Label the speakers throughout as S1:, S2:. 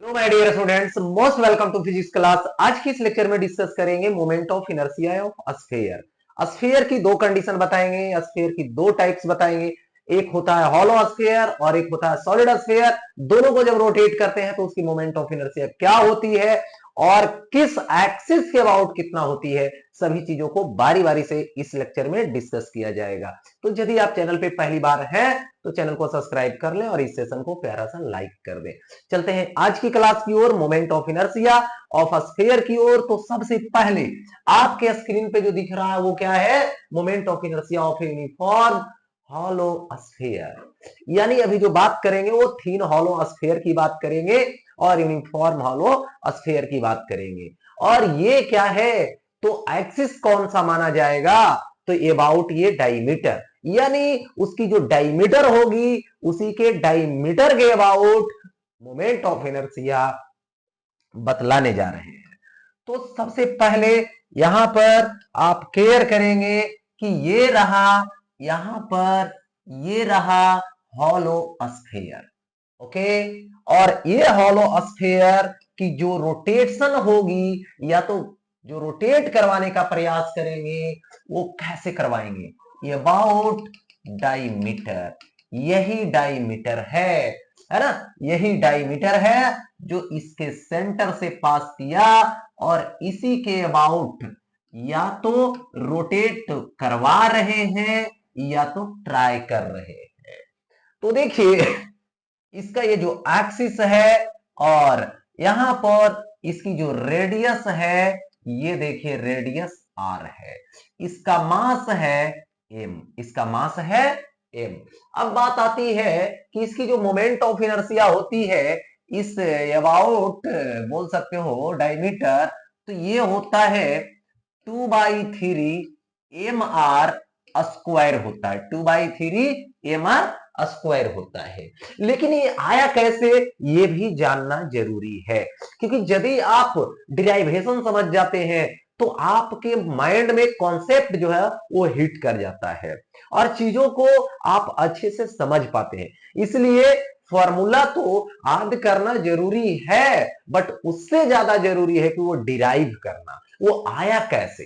S1: तो my dear students, most welcome to physics class. आज की इस लेक्चर में डिस्कस करेंगे moment of inertia of sphere. Sphere की दो कंडीशन बताएंगे, स्फीयर की दो टाइप्स बताएंगे। एक होता है हॉलो स्फीयर और एक होता है सॉलिड स्फीयर। दोनों को जब रोटेट करते हैं तो उसकी मोमेंट ऑफ इनर्शिया क्या होती है और किस एक्सिस के अबाउट कितना होती है, सभी चीजों को बारी बारी से इस लेक्चर में डिस्कस किया जाएगा। तो यदि आप चैनल पे पहली बार हैं तो चैनल को सब्सक्राइब कर लें और इस सेशन को प्यारा सा लाइक कर दें। चलते हैं आज की क्लास की ओर, moment of inertia of sphere की ओर। तो सबसे पहले आपके स्क्रीन पे जो दिख रहा है वो क्या है? Moment of inertia of uniform hollow sphere. यानी अभी जो बात करेंगे वो थीन हॉलो स्फीयर की बात करेंगे और यूनिफॉर्म हॉलो स्फीयर की बात करेंगे। और ये क्या है? तो एक्सिस कौन सा माना जाएगा? तो अबाउट ये डायमीटर, यानी उसकी जो डायमीटर होगी उसी के डायमीटर के अबाउट मोमेंट ऑफ इनर्शिया बतलाने जा रहे हैं। तो सबसे पहले यहां पर आप केयर करेंगे कि ये रहा, यहां पर ये रहा हॉलो स्फीयर। ओके, और ये हॉलो स्फीयर की जो रोटेशन होगी, या तो जो रोटेट करवाने का प्रयास करेंगे वो कैसे करवाएंगे? ये अबाउट डायमीटर, यही डायमीटर है ना? यही डायमीटर है जो इसके सेंटर से पास किया और इसी के अबाउट या तो रोटेट करवा रहे हैं या तो ट्राई कर रहे हैं। तो देखिए, इसका ये जो एक्सिस है और यहां पर इसकी जो रेडियस है, ये देखिए रेडियस आर है। इसका मास है एम, इसका मास है एम। अब बात आती है कि इसकी जो मोमेंट ऑफ इनर्शिया होती है इस अबाउट, बोल सकते हो डायमीटर, तो ये होता है 2/3 एम आर स्क्वायर होता है। 2/3 एम आर स्क्वायर होता है। लेकिन ये आया कैसे, ये भी जानना जरूरी है, क्योंकि यदि आप डिराइवेशन समझ जाते हैं तो आपके माइंड में कॉन्सेप्ट जो है वो हिट कर जाता है और चीजों को आप अच्छे से समझ पाते हैं। इसलिए फॉर्मूला तो याद करना जरूरी है, बट उससे ज्यादा जरूरी है कि वो डिराइव करना, वो आया कैसे,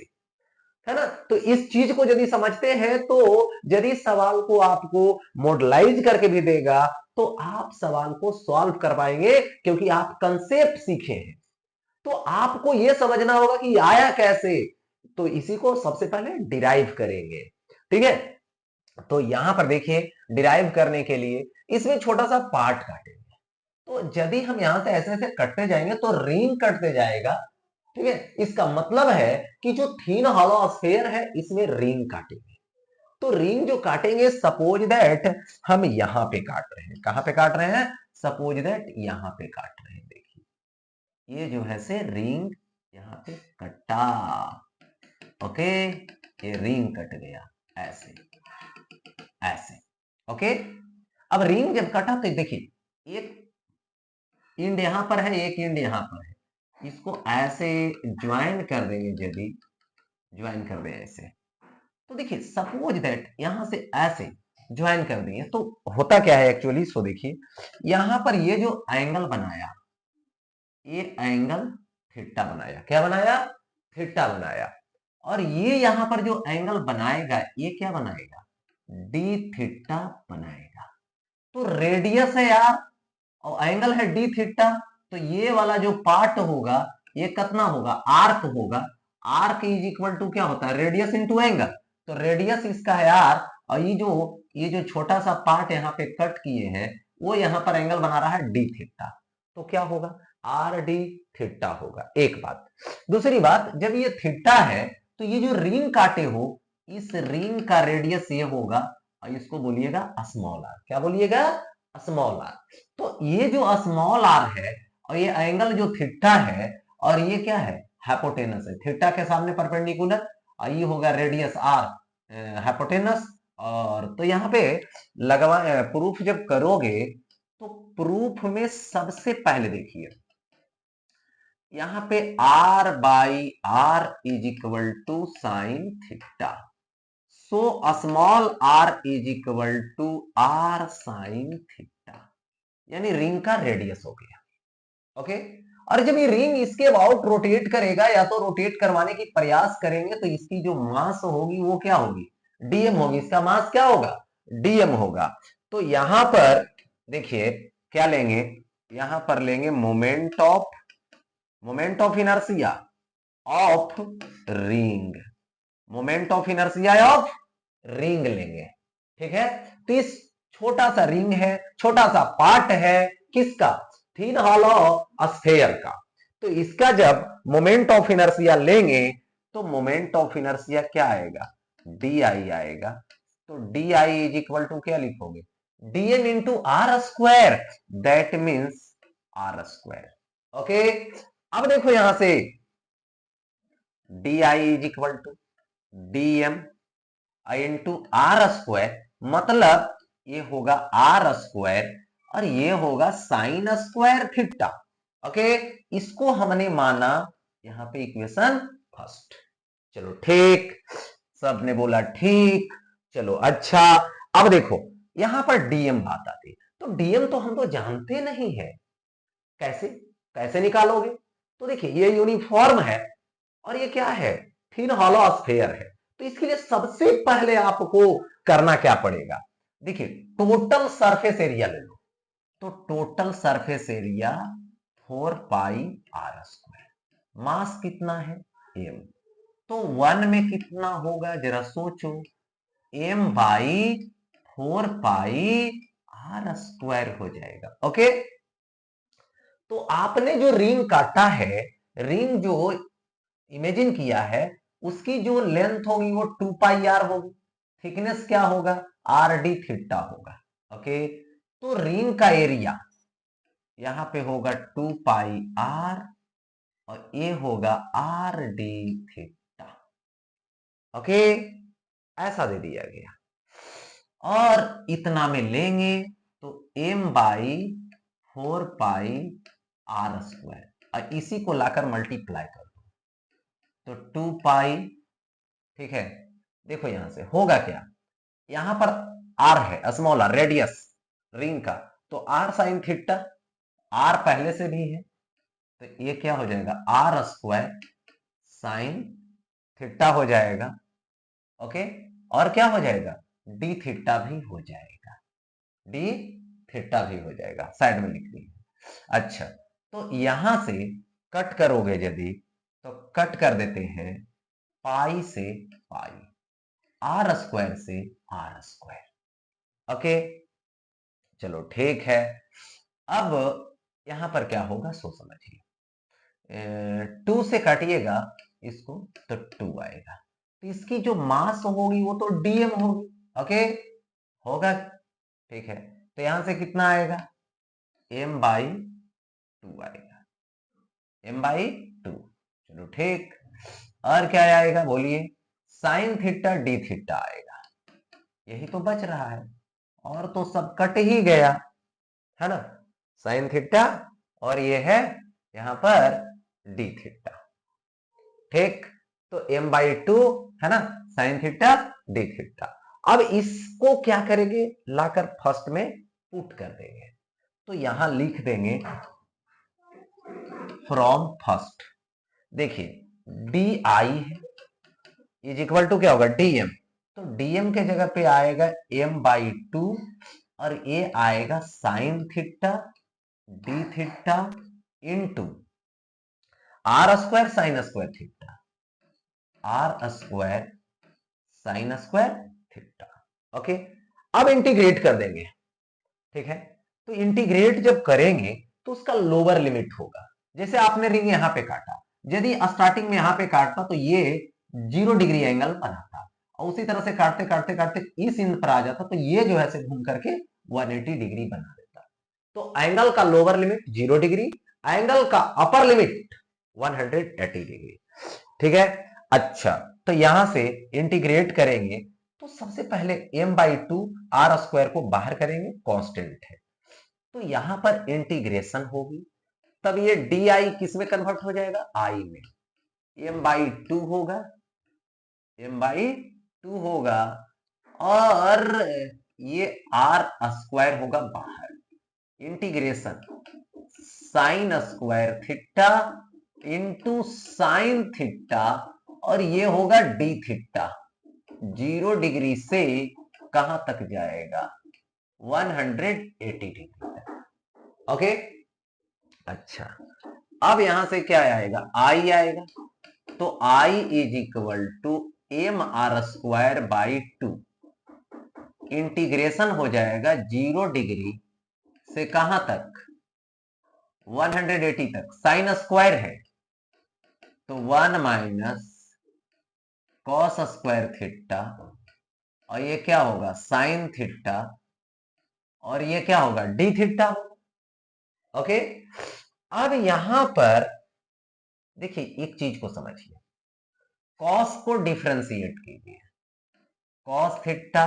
S1: है ना? तो इस चीज को यदि समझते हैं तो यदि सवाल को आपको मॉडलाइज करके भी देगा तो आप सवाल को सॉल्व कर पाएंगे, क्योंकि आप कंसेप्ट सीखे हैं। तो आपको यह समझना होगा कि आया कैसे, तो इसी को सबसे पहले डिराइव करेंगे। ठीक है, तो यहां पर देखिए, डिराइव करने के लिए इसमें छोटा सा पार्ट काटेंगे। तो यदि हम यहां से ऐसे ऐसे कटते जाएंगे तो रिंग कटते जाएगा। ठीक है, इसका मतलब है कि जो थीन हॉलो स्फीयर है इसमें रिंग काटेंगे। तो रिंग जो काटेंगे, सपोज दैट हम यहां पे काट रहे हैं। कहां पे काट रहे हैं? सपोज दैट यहां पे काट रहे हैं। देखिए, ये जो है से रिंग यहां पे कटा। ओके, ये रिंग कट गया ऐसे, ऐसे। ओके, अब रिंग जब कटा तो देखिए, एक इंड यहां पर है, एक इंड यहां पर है। इसको ऐसे ज्वाइन कर देंगे, यदि ज्वाइन कर दें ऐसे, तो देखिए सपोज दैट यहां से ऐसे ज्वाइन कर दिए तो होता क्या है एक्चुअली। सो देखिए, यहां पर ये जो एंगल बनाया, ये एंगल थीटा बनाया। क्या बनाया? थीटा बनाया। और ये यहां पर जो एंगल बनाएगा ये क्या बनाएगा? डी थीटा बनाएगा। तो रेडियस है यार और एंगल है डी थीटा, तो ये वाला जो पार्ट होगा ये कितना होगा? आर्क होगा। आर्क इज इक्वल टू क्या होता है? Radius into angle. तो रेडियस इसका है आर, और ये जो छोटा सा पार्ट यहाँ पे कट किए हैं वो यहाँ पर एंगल बना रहा है डी थीटा। तो क्या होगा? आर डी थीटा होगा। एक बात। दूसरी बात, जब ये थीटा है तो ये जो रिंग काटे हो, इस रिंग का रेडियस ये होगा और इसको बोलिएगा स्मॉल आर। क्या बोलिएगा? Small R. तो ये जो स्मॉल आर है और ये एंगल जो थीटा है, और ये क्या है? हाइपोटेनस है। थीटा के सामने परपेंडिकुलर, और ये होगा रेडियस आर, हाइपोटेनस। और तो यहां पे लगवा प्रूफ जब करोगे तो प्रूफ में सबसे पहले देखिए, यहां पे R by R is equal to sine theta. So small R is equal to R sine theta, यानी रिंग का रेडियस हो गया। ओके। और जब ये रिंग इसके अबाउट रोटेट करेगा या तो रोटेट करवाने की प्रयास करेंगे तो इसकी जो मास होगी वो क्या होगी, डीएम होगी। इसका मास क्या होगा, डीएम होगा। तो यहां पर देखिए क्या लेंगे, यहां पर लेंगे moment of inertia of ring, moment of inertia of ring लेंगे। ठीक है, तो इस छोटा सा रिंग है, छोटा सा पार्ट है किसका, थिन हॉलो स्फेयर का। तो इसका जब मोमेंट ऑफ इनर्शिया लेंगे तो मोमेंट ऑफ इनर्शिया क्या आएगा, डी आई आएगा। तो D I is equal to क्या लिखोगे, DM into R square, that means R square. Okay, अब देखो यहां से D I is equal to DM into R square, मतलब ये होगा आर स्क्वायर और ये होगा साइन स्क्वायर थीटा। ओके, इसको हमने माना यहां पे इक्वेशन फर्स्ट। चलो ठीक, सबने बोला ठीक। चलो अच्छा, अब देखो यहां पर डीएम बात आती, तो डीएम तो हम तो जानते नहीं है, कैसे कैसे निकालोगे। तो देखिए ये यूनिफॉर्म है और ये क्या है, थिन हॉलो स्फीयर है। तो इसके लिए सबसे पहले आपको करना क्या पड़ेगा, देखिए टोटल सरफेस एरिया ले लो। तो total surface area 4 pi R square, mass कितना है एम, तो 1 में कितना होगा जरा सोचो, M by 4 pi R square हो जाएगा। ओके, तो आपने जो रिंग काटा है, रिंग जो इमेजिन किया है, उसकी जो लेंथ होगी वो 2 पाई आर होगी, थिकनेस क्या होगा, आर डी थीटा होगा। ओके, तो रिंग का एरिया यहां पे होगा 2 पाई आर और ये होगा आर डी थीटा। ओके, ऐसा दे दिया गया और इतना में लेंगे तो M by 4 pi R square और इसी को लाकर मल्टीप्लाई कर दो तो 2 पाई। ठीक है, देखो यहां से होगा क्या, यहां पर आर है स्मॉल आर, रेडियस रिंग का, तो आर साइन थीटा, आर पहले से भी है तो ये क्या हो जाएगा, आर स्क्वायर साइन थीटा हो जाएगा। ओके, और क्या हो जाएगा, डी थीटा भी हो जाएगा, डी थीटा भी हो जाएगा, साइड में लिख दी। अच्छा, तो यहां से कट करोगे यदि तो कट कर देते हैं पाई से पाई, आर स्क्वायर से आर स्क्वायर। ओके, चलो ठीक है। अब यहां पर क्या होगा सो समझिए, 2 से काटिएगा इसको तो 2 आएगा, तो इसकी जो मास होगी वो तो डीएम होगी। ओके, होगा, ठीक है। तो यहां से कितना आएगा, एम बाई 2 आएगा, एम बाई 2। चलो ठीक, और क्या आएगा बोलिए, साइन थीटा डी थीटा आएगा, यही तो बच रहा है, और तो सब कट ही गया है ना, साइन थीटा और ये है यहां पर डी थीटा। ठीक, तो एम बाई 2 है ना, साइन थीटा डी थीटा। अब इसको क्या करेंगे, लाकर फर्स्ट में पुट कर देंगे, तो यहां लिख देंगे फ्रॉम फर्स्ट। देखिए डी आई है इज इक्वल टू क्या होगा, डीएम, तो डीएम के जगह पे आएगा एम बाई 2 और ये आएगा sine theta D theta into R square sine square theta, R square sine square theta. Okay, अब इंटीग्रेट कर देंगे। ठीक है, तो इंटीग्रेट जब करेंगे तो उसका लोअर लिमिट होगा, जैसे आपने रिंग यहां पे काटा, यदि स्टार्टिंग में यहां पे काटता तो ये 0 डिग्री एंगल बनाता और उसी तरह से काटते काटते काटते इस इंद पर आ जाता तो ये जो है घूम करके 180 डिग्री बना देता। तो एंगल का लोअर लिमिट 0 डिग्री, एंगल का अपर लिमिट 180 डिग्री। ठीक है, अच्छा, तो यहां से इंटीग्रेट करेंगे तो सबसे पहले m बाई 2 आर स्क्वायर को बाहर करेंगे, कांस्टेंट है, तो यहां पर इंटीग्रेशन होगी, तब ये डी आई किस में कन्वर्ट हो जाएगा, आई में, m बाई 2 होगा, m बाई 2 होगा और ये आर स्क्वायर होगा बाहर, integration sign square theta into sine theta, और ये होगा डी थीटा। 0 डिग्री से कहां तक जाएगा? 180 डिग्री तक। ओके, अच्छा, अब यहां से क्या आएगा? आई आएगा, तो I is equal to M R square by 2। Integration हो जाएगा 0 डिग्री से कहां तक? 180 तक। साइन स्क्वायर है तो 1 माइनस कॉस स्क्वायर थीटा, और ये क्या होगा? साइन थीटा, और ये क्या होगा? D theta. ओके, अब यहां पर देखिए एक चीज को समझिए, कॉस को डिफरेंशिएट कीजिए, cos theta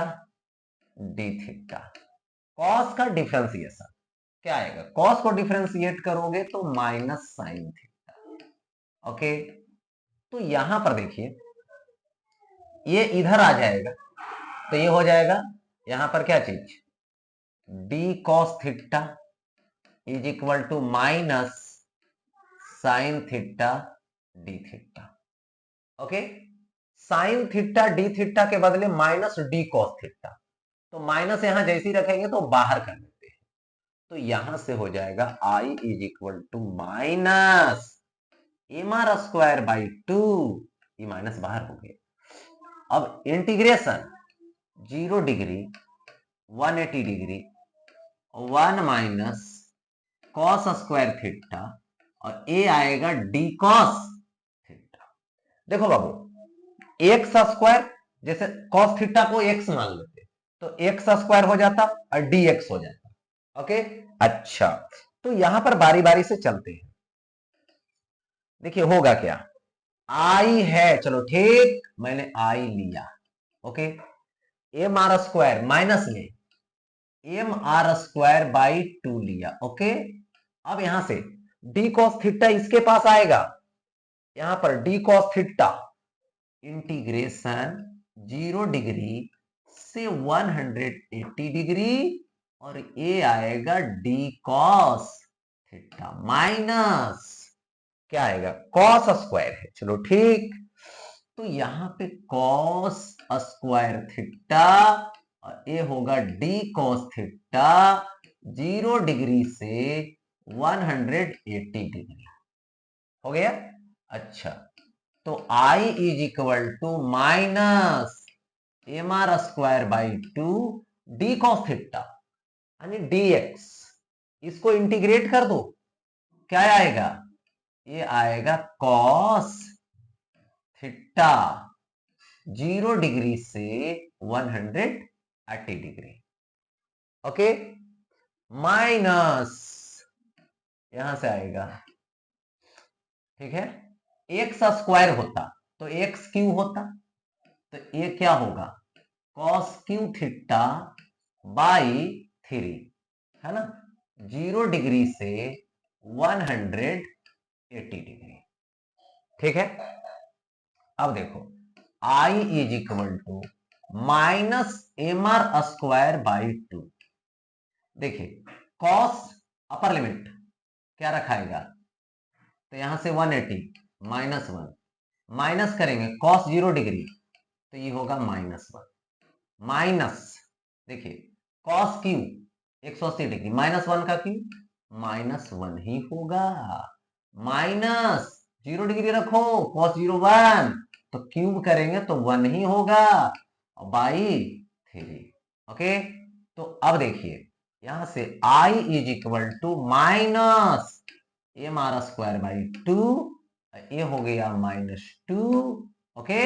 S1: D theta. Cos का डिफरेंशिएशन क्या आएगा? कॉस को डिफरेंशिएट करोगे तो माइनस साइन थीटा। ओके, तो यहां पर देखिए ये इधर आ जाएगा, तो ये हो जाएगा यहां पर क्या चीज? D cos theta is equal to minus sine theta D theta. Okay, sine theta D theta के बदले माइनस डी कॉस थीटा, तो माइनस यहां जैसे ही रखेंगे तो बाहर कर देते हैं, तो यहां से हो जाएगा I is equal to minus M R square by 2। ये माइनस बाहर हो गया। अब integration 0 degree 180 degree 1 minus cos square theta, और ए आएगा डी कॉस थीटा। देखो बाबू, एक्स स्क्वायर, जैसे कॉस थीटा को एक्स मान लेते तो एक्स स्क्वायर हो जाता और डी एक्स हो जाता। ओके, अच्छा, तो यहां पर बारी बारी से चलते हैं। देखिए होगा क्या? आई है, चलो ठीक, मैंने आई लिया। Okay, M R square minus में एम आर स्क्वायर बाई 2 लिया। ओके, अब यहां से डी कॉस थीटा इसके पास आएगा, यहां पर D cos theta integration 0 degree से 180 डिग्री, और ये आएगा डी कॉस थीटा माइनस क्या आएगा? कॉस स्क्वायर है, चलो ठीक, तो यहां पे कॉस स्क्वायर थीटा, और ये होगा डी कॉस थीटा 0 डिग्री से 180 डिग्री। हो गया? अच्छा, तो I is equal to minus M R square by 2 D cos theta यानी डी एक्स, इसको इंटीग्रेट कर दो, क्या आएगा? ये आएगा कॉस थीटा 0 डिग्री से 180 डिग्री। ओके, माइनस यहां से आएगा, ठीक है, एक्स स्क्वायर होता तो एक्स क्यू होता, तो ये क्या होगा? कॉस क्यू थीटा बाई 3, है ना, 0 डिग्री से 180 डिग्री। ठीक है, अब देखो I is equal to minus M R square by 2। देखिए कॉस अपर लिमिट क्या रखाएगा? तो यहां से 180 माइनस 1, माइनस करेंगे कॉस 0 डिग्री, तो ये होगा माइनस 1, माइनस देखिए कॉस क्यू 180 डिग्री माइनस 1 का क्यू माइनस 1 ही होगा, माइनस 0 डिग्री रखो कॉस 0 1, तो क्यूब करेंगे तो 1 ही होगा, बाई 3। ओके, तो अब देखिए यहां से I is equal to minus M R square by 2, ये हो गया -2। ओके,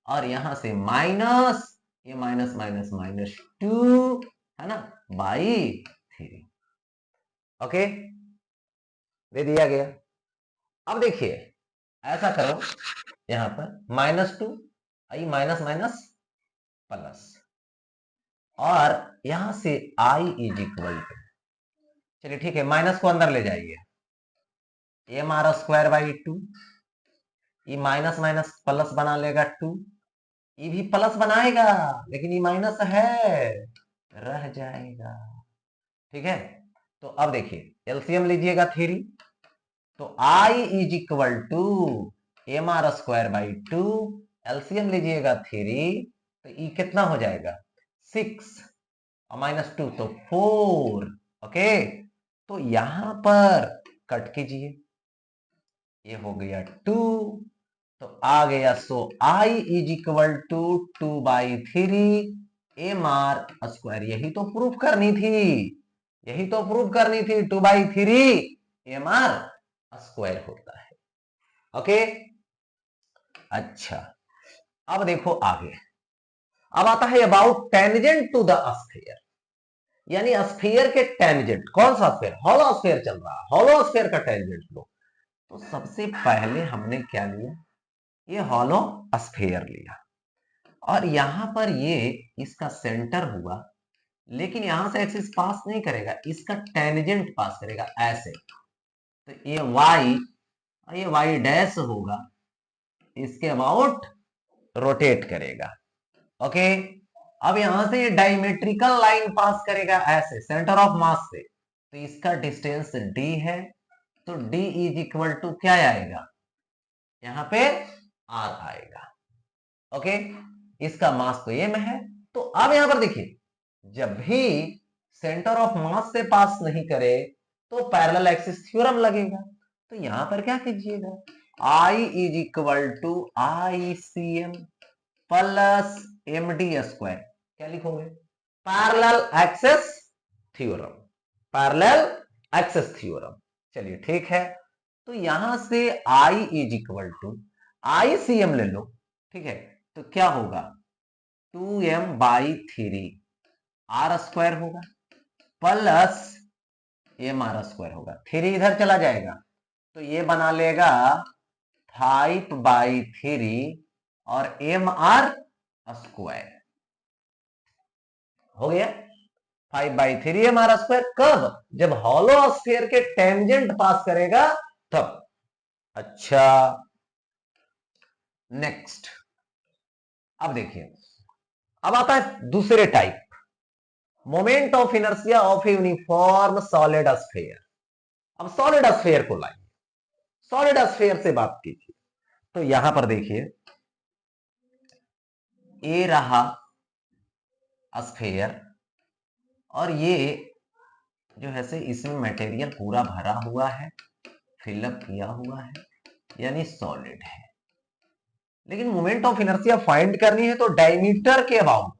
S1: और यहां से माइनस ये माइनस माइनस -2 है ना बाई 3। ओके, दे दिया गया। अब देखिए ऐसा करो, यहां पर -2 आई माइनस माइनस प्लस, और यहां से आई इज इक्वल टू, चलिए ठीक है, माइनस को अंदर ले जाइए, एम आर स्क्वायर बाई 2, ये माइनस माइनस प्लस बना लेगा 2, ये भी प्लस बनाएगा लेकिन ये माइनस है, रह जाएगा। ठीक है, तो अब देखिए एलसीएम लीजिएगा थ्री, तो I is equal to M R square by two, LCM लीजिएगा थ्री, तो ई कितना हो जाएगा सिक्स और माइनस टू तो फोर। ओके, तो यहां पर कट कीजिए, ये हो गया टू, तो आ गया so I is equal to two by three M R square. यही तो प्रूफ करनी थी, यही तो प्रूफ करनी थी, two by three M R square होता है। ओके, अच्छा अब देखो आगे, अब आता है about tangent to the sphere, यानी स्फीयर के टेंजेंट। कौन सा स्फीयर? हॉलो स्फीयर चल रहा है, हॉलो स्फीयर का टेंजेंट लो। तो सबसे पहले हमने क्या लिया, ये हॉलो स्फीयर लिया, और यहां पर ये इसका सेंटर हुआ, लेकिन यहां से एक्सिस पास नहीं करेगा, इसका टेंजेंट पास करेगा ऐसे, तो ये वाई डैश होगा, इसके अबाउट रोटेट करेगा। ओके, अब यहां से ये डायमेट्रिकल लाइन पास करेगा ऐसे सेंटर ऑफ मास से, तो इसका डिस्टेंस डी है, तो डी इज इक्वल टू क्या आएगा, यहां पे आर आएगा। ओके, इसका मास तो ये में है, तो अब यहां पर देखिए जब भी सेंटर ऑफ मास से पास नहीं करे तो पैरेलल एक्सिस थ्योरम लगेगा। तो यहां पर क्या कीजिएगा, I is equal to I C M plus M D square, क्या लिखोगे, parallel axis theorem, parallel axis theorem. चलिए ठीक है, तो यहां से I is equal to I C M ले लो, ठीक है, तो क्या होगा two M by three R square होगा प्लस एम आर स्क्वायर होगा, थ्री इधर चला जाएगा तो ये बना लेगा फाइव बाई थ्री और एम आर स्क्वायर हो गया, five by three M R square. कब? जब हॉलो स्फीयर के टेंजेंट पास करेगा तब। अच्छा नेक्स्ट, अब देखिए, अब आता है दूसरे type, moment of inertia of uniform solid sphere. अब सॉलिड स्फीयर को लाइए, सॉलिड स्फीयर से बात कीजिए, तो यहां पर देखिए ए रहा स्फीयर, और ये जो है से इसमें मटेरियल पूरा भरा हुआ है, फिलअप किया हुआ है, यानी सॉलिड है। लेकिन मोमेंट ऑफ इनर्शिया फाइंड करनी है तो डायमीटर के अबाउट,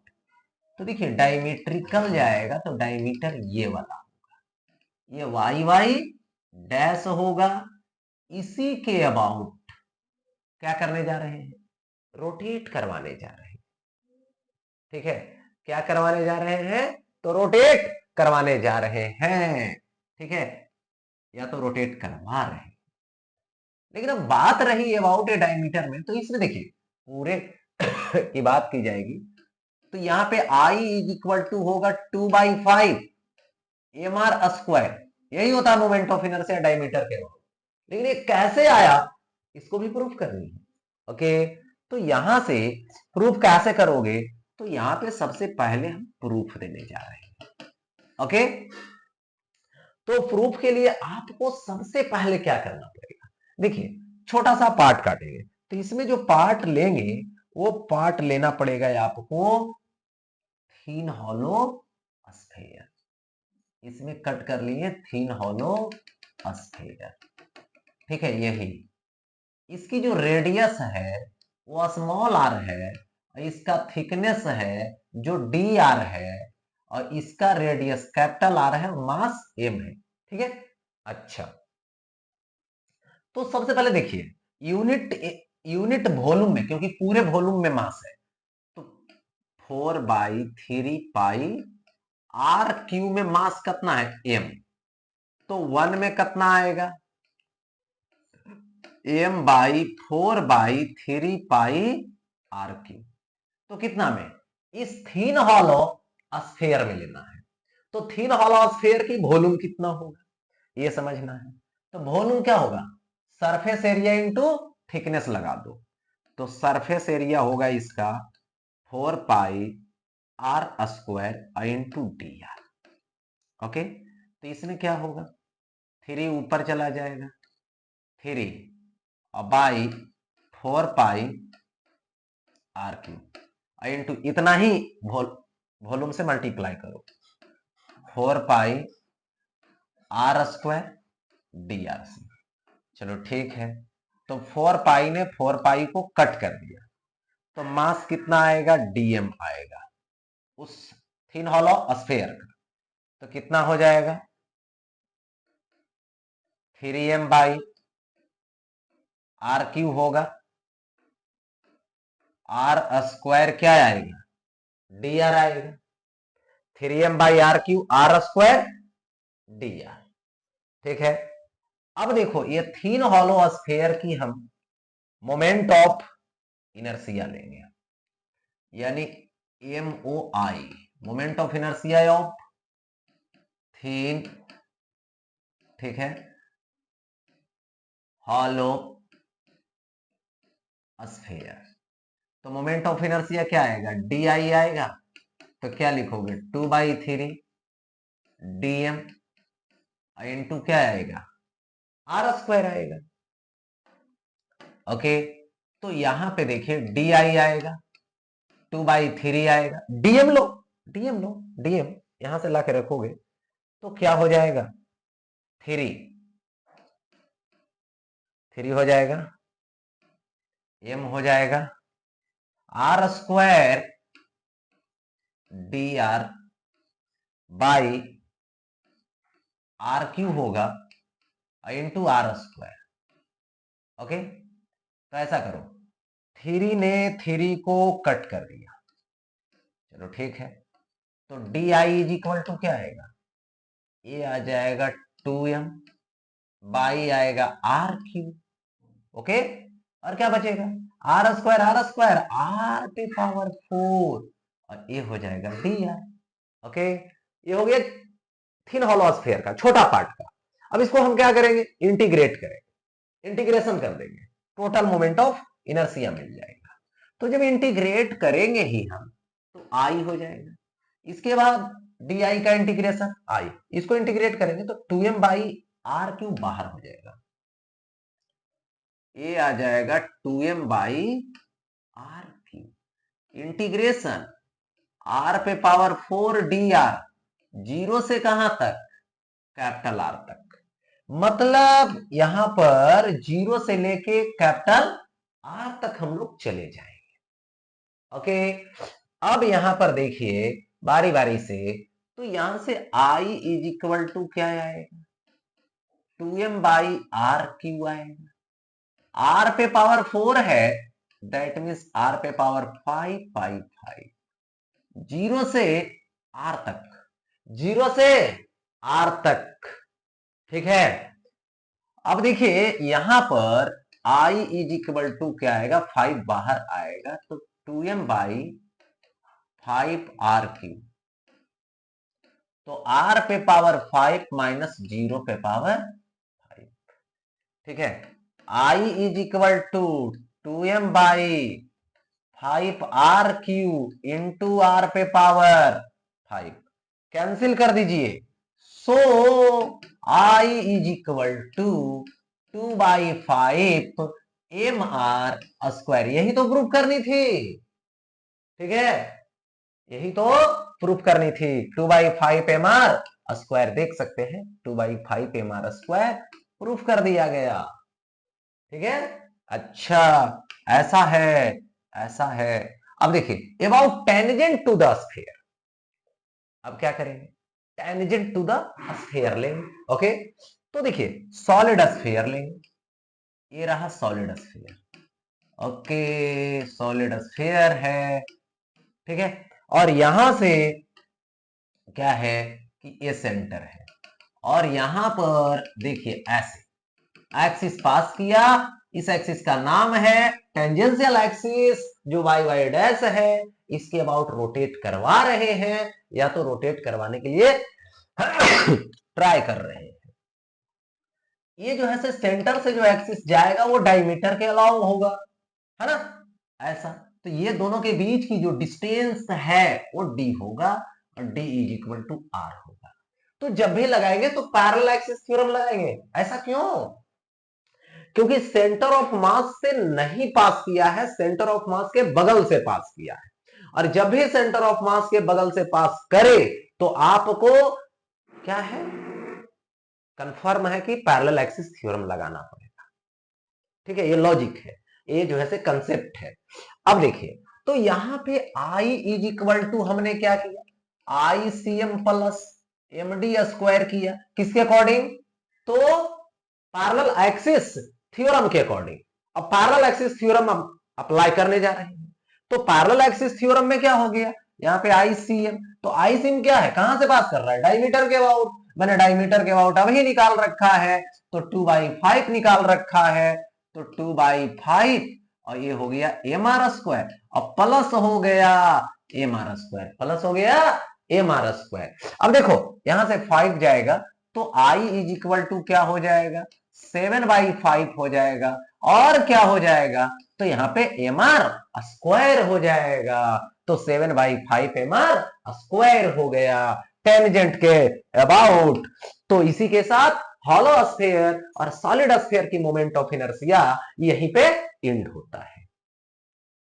S1: तो देखिए डायमीट्रिकल जाएगा तो डायमीटर ये वाला होगा, ये वाई वाई डैश होगा, इसी के अबाउट क्या करने जा रहे हैं, रोटेट करवाने जा रहे हैं। ठीक है, क्या करवाने जा रहे हैं, तो रोटेट करवाने जा रहे हैं। ठीक है, या तो रोटेट करवा रहे हैं। लेकिन अब बात रही अबाउट ए डायमीटर में, तो इसमें देखिए पूरे की बात की जाएगी, तो यहां पे आई इज इक्वल टू होगा two by five M R square, यही होता है मोमेंट ऑफ इनर्शिया डायमीटर के अबाउट। लेकिन ये कैसे आया, इसको भी प्रूफ करनी है। ओके, तो यहां से प्रूफ कैसे करोगे, तो यहां पे सबसे पहले हम प्रूफ देने जा रहे हैं। ओके, तो प्रूफ के लिए आपको सबसे पहले क्या करना पड़ेगा, देखिए छोटा सा पार्ट काटेंगे, तो इसमें जो पार्ट लेंगे वो पार्ट लेना पड़ेगा आपको थीन हॉलो स्फीयर, इसमें कट कर लिए थीन हॉलो स्फीयर। ठीक है, यही इसकी जो रेडियस है वो स्मॉल आर है, इसका थिकनेस है जो डी आर है, और इसका रेडियस कैपिटल आर है, मास एम है। ठीक है, अच्छा तो सबसे पहले देखिए यूनिट यूनिट वॉल्यूम में, क्योंकि पूरे वॉल्यूम में मास है, तो four by three pi R cube में मास कितना है एम, तो वन में कितना आएगा M by four by three pi R cube, तो कितना में, इस थीन हॉलो स्फीयर में लेना है, तो थीन हॉलो स्फीयर की वॉल्यूम कितना होगा ये समझना है। तो वॉल्यूम क्या होगा, सरफेस एरिया इंटू थिकनेस लगा दो, तो सरफेस एरिया होगा इसका four pi R square into D R. Okay, तो इसमें क्या होगा, 3 ऊपर चला जाएगा, 3 by 4 pi R cube into इतना ही वॉल्यूम से मल्टीप्लाई करो, 4 pi R square D R सी। चलो ठीक है, तो 4 पाई ने 4 पाई को कट कर दिया, तो मास कितना आएगा, डीएम आएगा उस थिन हॉलो स्फीयर का। तो कितना हो जाएगा, 3m बाई आर क्यू होगा, आर स्क्वायर क्या आएगा, डी आर आएगा, 3m by R cube R square D R. ठीक है, अब देखो ये थिन हॉलो स्फीयर की हम मोमेंट ऑफ इनर्शिया लेंगे, यानी MOI, moment of inertia of thin, ठीक है, हॉलो स्फीयर। तो मोमेंट ऑफ इनर्शिया क्या आएगा, डी आई आएगा, तो क्या लिखोगे, 2/3 DM इंटू क्या आएगा, आर स्क्वायर आएगा। ओके, तो यहां पे देखिए डी आई आएगा, 2/3 आएगा, डीएम लो, डीएम लो, डीएम यहां से ला के रखोगे तो क्या हो जाएगा, 3 हो जाएगा, एम हो जाएगा R square D R by R cube होगा इंटू आर स्क्वायर। ओके, तो ऐसा करो, 3 ने 3 को कट कर दिया, चलो ठीक है, तो D I is equal to क्या आएगा, ये आ जाएगा 2m बाई आएगा आर क्यू। ओके, और क्या बचेगा, आर स्क्वायर आर पे पावर 4 और ये हो जाएगा डी आर। ओके, ये हो गया थिन हॉलो स्फीयर का छोटा पार्ट का। अब इसको हम क्या करेंगे, इंटीग्रेट करेंगे, इंटीग्रेशन कर देंगे, टोटल मोमेंट ऑफ इनर्शिया मिल जाएगा। तो जब इंटीग्रेट करेंगे ही हम तो आई हो जाएगा, इसके बाद डी आई का इंटीग्रेशन आई, इसको इंटीग्रेट करेंगे तो 2m बाई आर क्यूब बाहर हो जाएगा, ये आ जाएगा 2m by R cube integration R पे पावर 4 डी आर, जीरो से कहां तक, कैपिटल आर तक, मतलब यहां पर जीरो से लेके कैपिटल आर तक हम लोग चले जाएंगे। ओके, अब यहां पर देखिए बारी बारी से, तो यहां से I इज इक्वल टू क्या आएगा, 2m बाई आर क्यू आएगा, आर पे पावर 4 है, दैट मीन्स आर पे पावर 5 पाई 5, जीरो से आर तक, जीरो से आर तक। ठीक है, अब देखिए यहां पर I इज इक्वल टू क्या आएगा, 5 बाहर आएगा, तो 2m बाई 5 आर क्यू, तो आर पे पावर 5 माइनस जीरो पे पावर 5। ठीक है, I is equal to 2m by 5 R cube into R पे पावर 5, कैंसिल कर दीजिए, so I is equal to 2/5 M R square. यही तो प्रूफ करनी थी, ठीक है, यही तो प्रूफ करनी थी, 2/5 एम आर स्क्वायर, देख सकते हैं 2/5 एम आर स्क्वायर प्रूफ कर दिया गया। ठीक है, अच्छा ऐसा है, ऐसा है। अब देखिए about tangent to the sphere, अब क्या करेंगे, टेंजेंट टू द स्फीयर लेंगे। ओके, तो देखिए सॉलिड स्फीयर लेंगे, ये रहा solid sphere. Okay, solid sphere है, ठीक है, और यहां से क्या है कि ये सेंटर है, और यहां पर देखिए ऐसे एक्सिस पास किया, इस एक्सिस का नाम है टेंजेंशियल एक्सिस, जो y डैश है, इसके अबाउट रोटेट करवा रहे हैं, या तो रोटेट करवाने के लिए ट्राई कर रहे हैं। ये जो है सेंटर से जो एक्सिस जाएगा वो डायमीटर के अलाउ होगा, है ना, ऐसा। तो ये दोनों के बीच की जो डिस्टेंस है वो d होगा, और d is equal to r होगा। तो जब भी लगाएंगे तो पैरेलल एक्सिस थ्योरम लगाएंगे। ऐसा क्यों? क्योंकि सेंटर ऑफ मास से नहीं पास किया है, सेंटर ऑफ मास के बगल से पास किया है। और जब भी सेंटर ऑफ मास के बगल से पास करे तो आपको क्या है, कंफर्म है कि पैरेलल एक्सिस थ्योरम लगाना पड़ेगा। ठीक है, ये लॉजिक है, ये जो है से कंसेप्ट है। अब देखिए, तो यहां पे I इज इक्वल टू हमने क्या किया, ICM प्लस MD स्क्वायर किया, किसके अकॉर्डिंग? तो पैरेलल एक्सिस थ्योरम के अकॉर्डिंग। अब पैरेलल एक्सिस थ्योरम अप्लाई करने जा रहे हैं, तो पैरेलल एक्सिस थ्योरम में क्या हो गया, यहाँ पे ICM, तो ICM क्या है, कहां से पास कर रहा है, डायमीटर के अबाउट। मैंने डायमीटर के अबाउट अभी निकाल रखा है, तो 2/5 निकाल रखा है, तो 2/5 और ये हो गया MR स्क्वायर, और प्लस हो गया MR स्क्वायर, प्लस हो गया MR स्क्वायर। अब देखो यहां से 5 जाएगा तो I इज इक्वल टू क्या हो जाएगा, 7/5 हो जाएगा, और क्या हो जाएगा, तो यहाँ पे MR स्क्वायर हो जाएगा, तो 7/5 MR स्क्वायर हो गया टेंजेंट के अबाउट। तो इसी के साथ हॉलो स्फीयर और सॉलिड स्फीयर की मोमेंट ऑफ इनर्शिया यहीं पे एंड होता है।